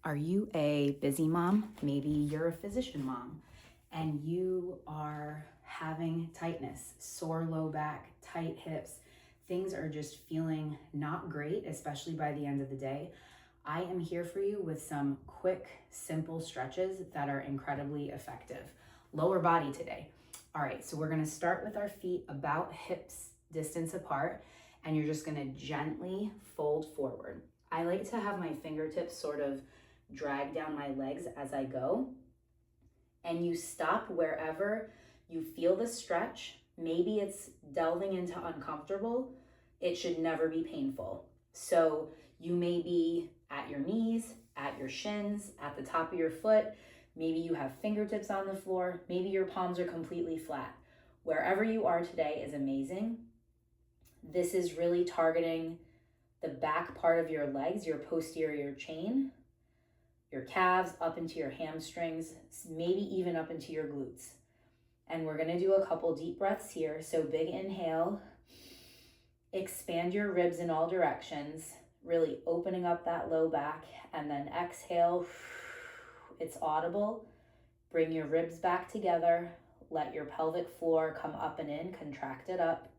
Are you a busy mom? Maybe you're a physician mom and you are having tightness, sore low back, tight hips. Things are just feeling not great, especially by the end of the day. I am here for you with some quick, simple stretches that are incredibly effective. Lower body today. All right, so we're gonna start with our feet about hips distance apart, and you're just gonna gently fold forward. I like to have my fingertips sort of drag down my legs as I go. And you stop wherever you feel the stretch. Maybe it's delving into uncomfortable. It should never be painful. So you may be at your knees, at your shins, at the top of your foot. Maybe you have fingertips on the floor. Maybe your palms are completely flat. Wherever you are today is amazing. This is really targeting the back part of your legs, your posterior chain, your calves up into your hamstrings, maybe even up into your glutes. And we're gonna do a couple deep breaths here. So big inhale, expand your ribs in all directions, really opening up that low back, and then exhale, it's audible. Bring your ribs back together, let your pelvic floor come up and in, contract it up.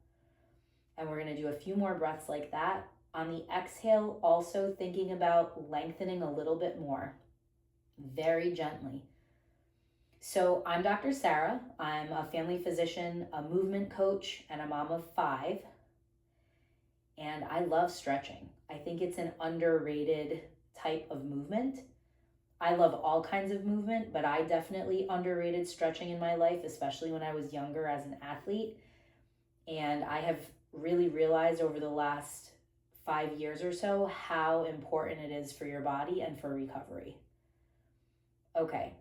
And we're gonna do a few more breaths like that. On the exhale, also thinking about lengthening a little bit more, very gently. So I'm Dr. Sarah. I'm a family physician, a movement coach, and a mom of 5. And I love stretching. I think it's an underrated type of movement. I love all kinds of movement, but I definitely underrated stretching in my life, especially when I was younger as an athlete. And I have really realized over the last 5 years or so how important it is for your body and for recovery. Okay,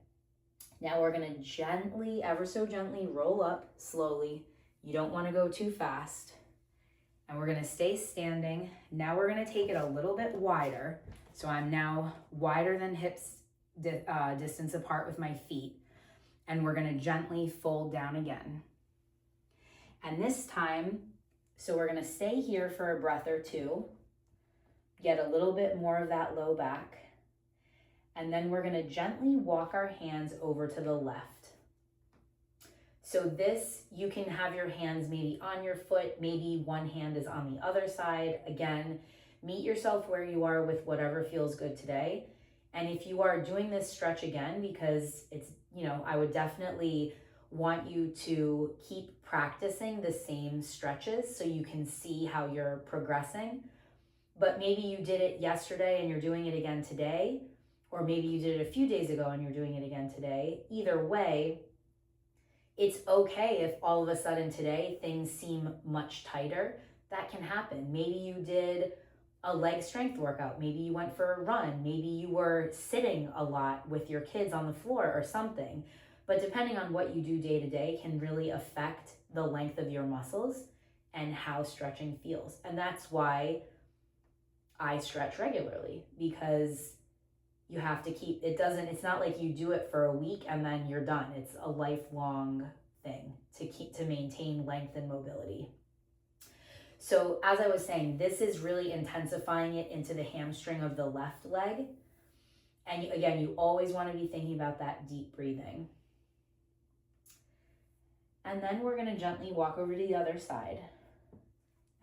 now we're gonna gently, ever so gently roll up slowly. You don't wanna go too fast. And we're gonna stay standing. Now we're gonna take it a little bit wider. So I'm now wider than hips distance apart with my feet. And we're gonna gently fold down again. And this time, so we're gonna stay here for a breath or two, get a little bit more of that low back. And then we're gonna gently walk our hands over to the left. So this, you can have your hands maybe on your foot, maybe one hand is on the other side. Again, meet yourself where you are with whatever feels good today. And if you are doing this stretch again, because it's, I would definitely want you to keep practicing the same stretches so you can see how you're progressing. But maybe you did it yesterday and you're doing it again today, or maybe you did it a few days ago and you're doing it again today. Either way, it's okay if all of a sudden today things seem much tighter. That can happen. Maybe you did a leg strength workout. Maybe you went for a run. Maybe you were sitting a lot with your kids on the floor or something. But depending on what you do day to day can really affect the length of your muscles and how stretching feels. And that's why I stretch regularly, because you have to keep, it's not like you do it for a week and then you're done. It's a lifelong thing to maintain length and mobility. So as I was saying, this is really intensifying it into the hamstring of the left leg. And again, you always want to be thinking about that deep breathing. And then we're going to gently walk over to the other side.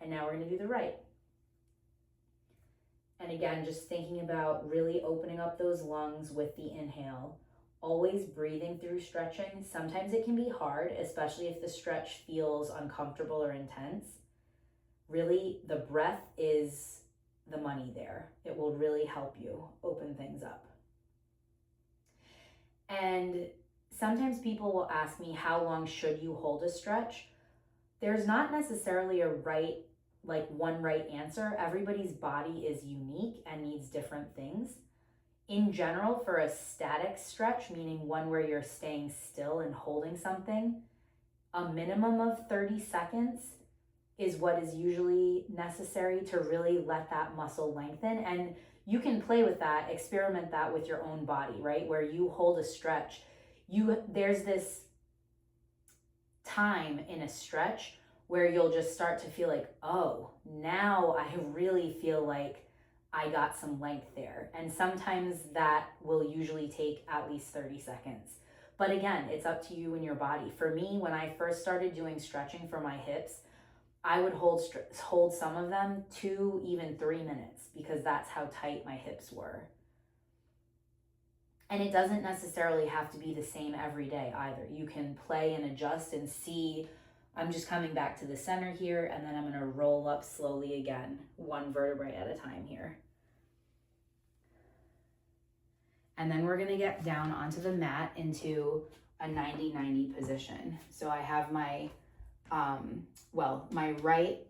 And now we're going to do the right. And again, just thinking about really opening up those lungs with the inhale, always breathing through stretching. Sometimes it can be hard, especially if the stretch feels uncomfortable or intense. Really, the breath is the money there. It will really help you open things up. And sometimes people will ask me, how long should you hold a stretch? There's not necessarily one right answer. Everybody's body is unique and needs different things. In general, for a static stretch, meaning one where you're staying still and holding something, a minimum of 30 seconds is what is usually necessary to really let that muscle lengthen. And you can play with that, experiment that with your own body, right? Where you hold a stretch, there's this time in a stretch where you'll just start to feel like, oh, now I really feel like I got some length there. And sometimes that will usually take at least 30 seconds. But again, it's up to you and your body. For me, when I first started doing stretching for my hips, I would hold some of them 2, even 3 minutes, because that's how tight my hips were. And it doesn't necessarily have to be the same every day either. You can play and adjust and see. I'm just coming back to the center here, and then I'm gonna roll up slowly again, one vertebrae at a time here. And then we're gonna get down onto the mat into a 90-90 position. So I have my, my right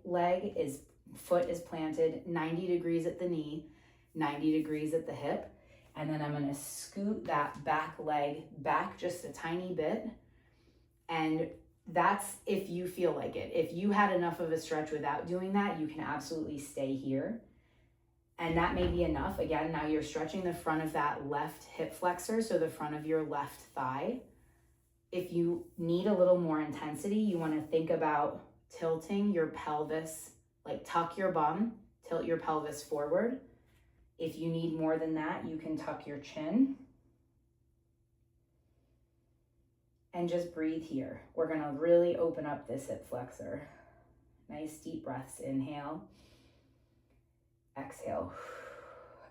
foot is planted 90 degrees at the knee, 90 degrees at the hip. And then I'm gonna scoot that back leg back just a tiny bit. And that's if you feel like it. If you had enough of a stretch without doing that, you can absolutely stay here. And that may be enough. Again, now you're stretching the front of that left hip flexor, so the front of your left thigh. If you need a little more intensity, you wanna think about tilting your pelvis, like tuck your bum, tilt your pelvis forward. If you need more than that, you can tuck your chin. And just breathe here. We're gonna really open up this hip flexor. Nice deep breaths, inhale, exhale.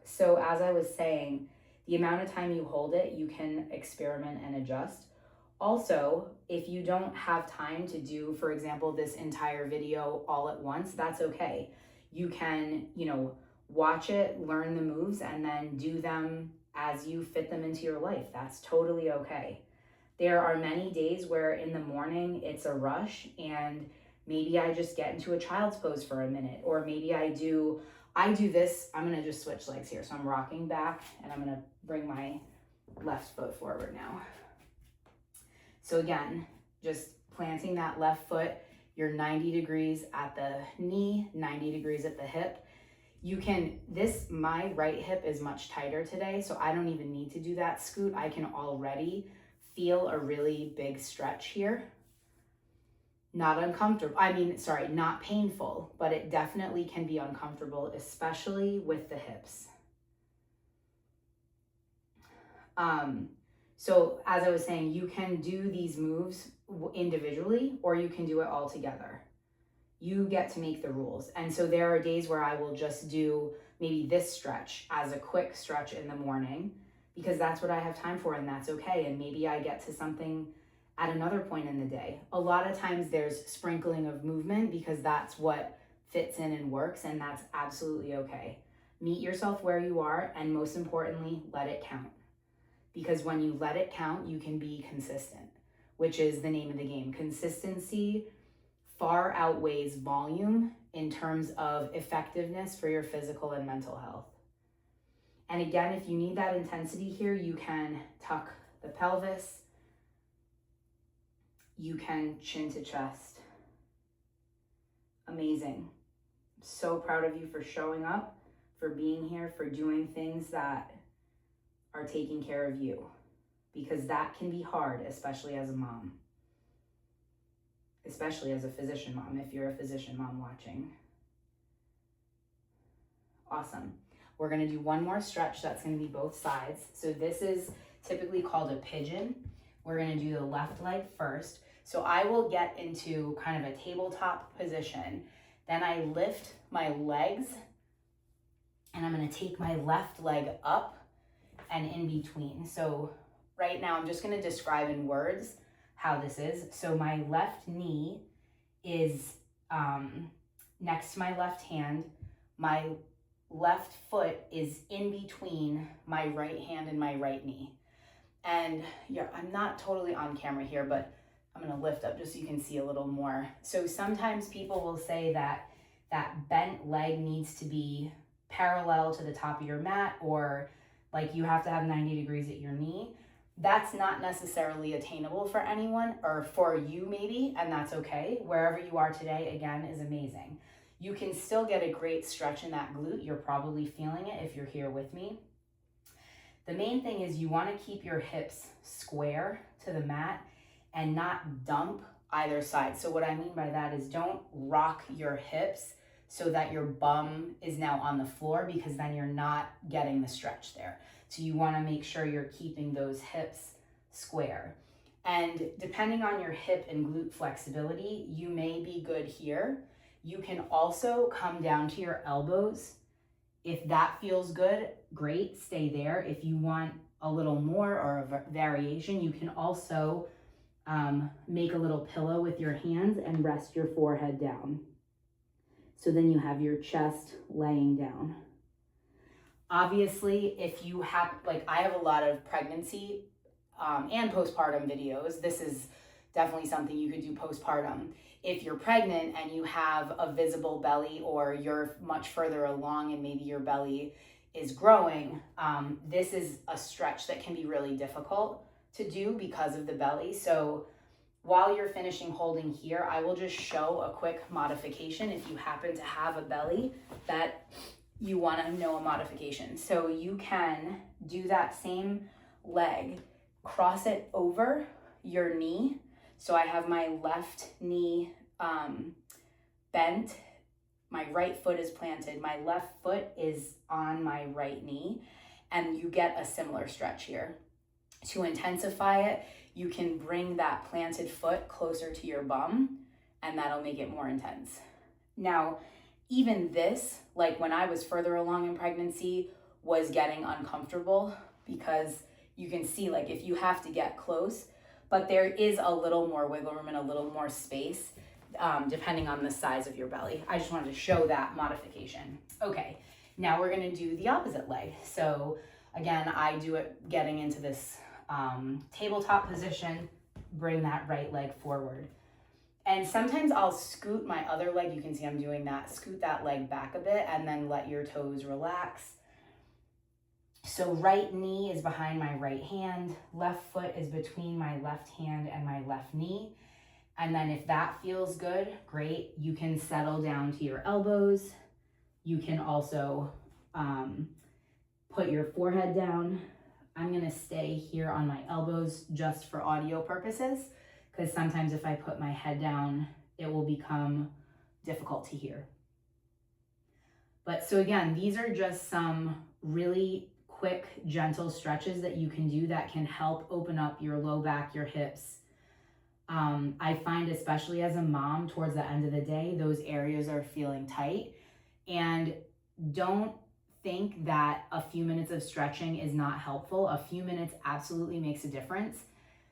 So as I was saying, the amount of time you hold it, you can experiment and adjust. Also, if you don't have time to do, for example, this entire video all at once, that's okay. You can, watch it, learn the moves, and then do them as you fit them into your life. That's totally okay. There are many days where in the morning it's a rush and maybe I just get into a child's pose for a minute, or maybe I do this. I'm gonna just switch legs here. So I'm rocking back and I'm gonna bring my left foot forward now. So again, just planting that left foot, you're 90 degrees at the knee, 90 degrees at the hip. My right hip is much tighter today, so I don't even need to do that scoot. I can already feel a really big stretch here. Not painful, but it definitely can be uncomfortable, especially with the hips. So as I was saying, you can do these moves individually or you can do it all together. You get to make the rules. And so there are days where I will just do maybe this stretch as a quick stretch in the morning because that's what I have time for and that's okay. And maybe I get to something at another point in the day. A lot of times there's sprinkling of movement because that's what fits in and works, and that's absolutely okay. Meet yourself where you are, and most importantly, let it count. Because when you let it count, you can be consistent, which is the name of the game. Consistency far outweighs volume in terms of effectiveness for your physical and mental health. And again, if you need that intensity here, you can tuck the pelvis. You can chin to chest. Amazing. So proud of you for showing up, for being here, for doing things that are taking care of you, because that can be hard, especially as a mom, especially as a physician mom, if you're a physician mom watching. Awesome. We're gonna do one more stretch that's gonna be both sides. So this is typically called a pigeon. We're gonna do the left leg first. So I will get into kind of a tabletop position. Then I lift my legs and I'm gonna take my left leg up and in between. So right now I'm just gonna describe in words how this is. So my left knee is next to my left hand. My left foot is in between my right hand and my right knee. And yeah, I'm not totally on camera here, but I'm gonna lift up just so you can see a little more. So sometimes people will say that that bent leg needs to be parallel to the top of your mat, or like you have to have 90 degrees at your knee. That's not necessarily attainable for anyone, or for you maybe, and that's okay. Wherever you are today, again, is amazing. You can still get a great stretch in that glute. You're probably feeling it if you're here with me. The main thing is you wanna keep your hips square to the mat and not dump either side. So what I mean by that is don't rock your hips so that your bum is now on the floor, because then you're not getting the stretch there. So you want to make sure you're keeping those hips square. And depending on your hip and glute flexibility, you may be good here. You can also come down to your elbows. If that feels good, great, stay there. If you want a little more or a variation, you can also make a little pillow with your hands and rest your forehead down. So then you have your chest laying down. Obviously, if you have, like I have a lot of pregnancy and postpartum videos. This is definitely something you could do postpartum. If you're pregnant and you have a visible belly, or you're much further along and maybe your belly is growing, this is a stretch that can be really difficult to do because of the belly. So while you're finishing holding here, I will just show a quick modification if you happen to have a belly that you want to know a modification. So you can do that same leg, cross it over your knee. So I have my left knee bent, my right foot is planted, my left foot is on my right knee, and you get a similar stretch here. To intensify it, you can bring that planted foot closer to your bum, and that'll make it more intense. Now, even this, like when I was further along in pregnancy, was getting uncomfortable, because you can see, like, if you have to get close, but there is a little more wiggle room and a little more space depending on the size of your belly. I just wanted to show that modification. Okay, now we're gonna do the opposite leg. So again, I do it getting into this tabletop position, bring that right leg forward. And sometimes I'll scoot my other leg, you can see I'm doing that, scoot that leg back a bit and then let your toes relax. So right knee is behind my right hand, left foot is between my left hand and my left knee. And then if that feels good, great. You can settle down to your elbows. You can also put your forehead down. I'm gonna stay here on my elbows just for audio purposes, because sometimes if I put my head down, it will become difficult to hear. But so again, these are just some really quick, gentle stretches that you can do that can help open up your low back, your hips. I find, especially as a mom, towards the end of the day, those areas are feeling tight. And don't think that a few minutes of stretching is not helpful. A few minutes absolutely makes a difference.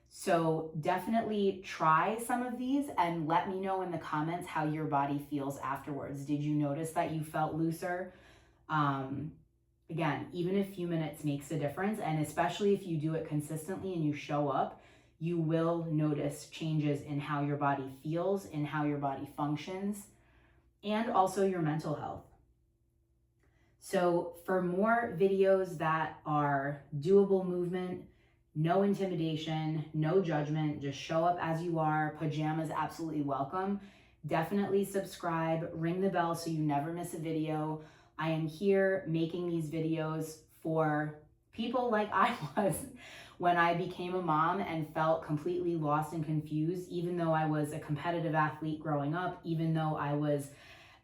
So definitely try some of these and let me know in the comments how your body feels afterwards. Did you notice that you felt looser? Again, even a few minutes makes a difference, and especially if you do it consistently and you show up, you will notice changes in how your body feels, in how your body functions, and also your mental health. So for more videos that are doable movement, no intimidation, no judgment, just show up as you are, pajamas absolutely welcome. Definitely subscribe, ring the bell so you never miss a video. I am here making these videos for people like I was when I became a mom and felt completely lost and confused, even though I was a competitive athlete growing up, even though I was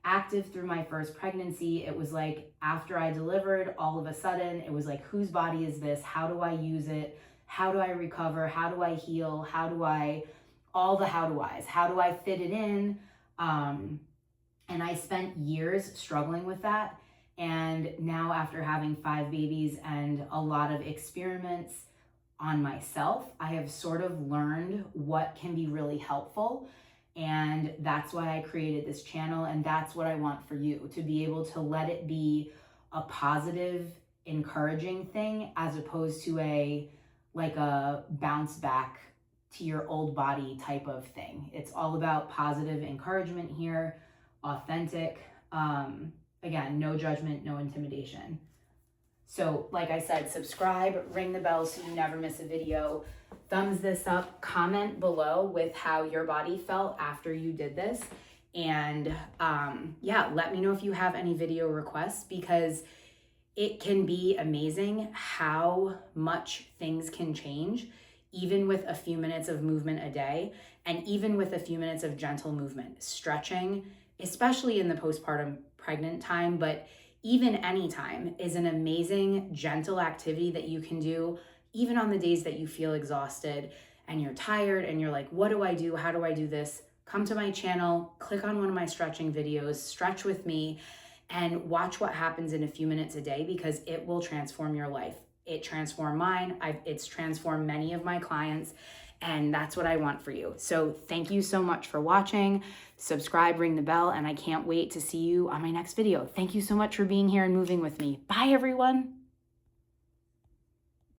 active through my first pregnancy. It was like after I delivered, all of a sudden, it was like, whose body is this? How do I use it? How do I recover? How do I heal? How do I, all the how do I's, how do I fit it in? And I spent years struggling with that. And now after having 5 babies and a lot of experiments on myself, I have sort of learned what can be really helpful. And that's why I created this channel. And that's what I want for you, to be able to let it be a positive, encouraging thing, as opposed to a bounce back to your old body type of thing. It's all about positive encouragement here, authentic. Again, no judgment, no intimidation. So like I said, subscribe, ring the bell so you never miss a video. Thumbs this up, comment below with how your body felt after you did this. And yeah, let me know if you have any video requests, because it can be amazing how much things can change, even with a few minutes of movement a day, and even with a few minutes of gentle movement. Stretching especially in the postpartum pregnant time, but even anytime, is an amazing, gentle activity that you can do even on the days that you feel exhausted and you're tired and you're like, what do I do? How do I do this? Come to my channel, click on one of my stretching videos, stretch with me, and watch what happens in a few minutes a day, because it will transform your life. It transformed mine. It's transformed many of my clients, and that's what I want for you. So thank you so much for watching. Subscribe, ring the bell, and I can't wait to see you on my next video. Thank you so much for being here and moving with me. Bye, everyone.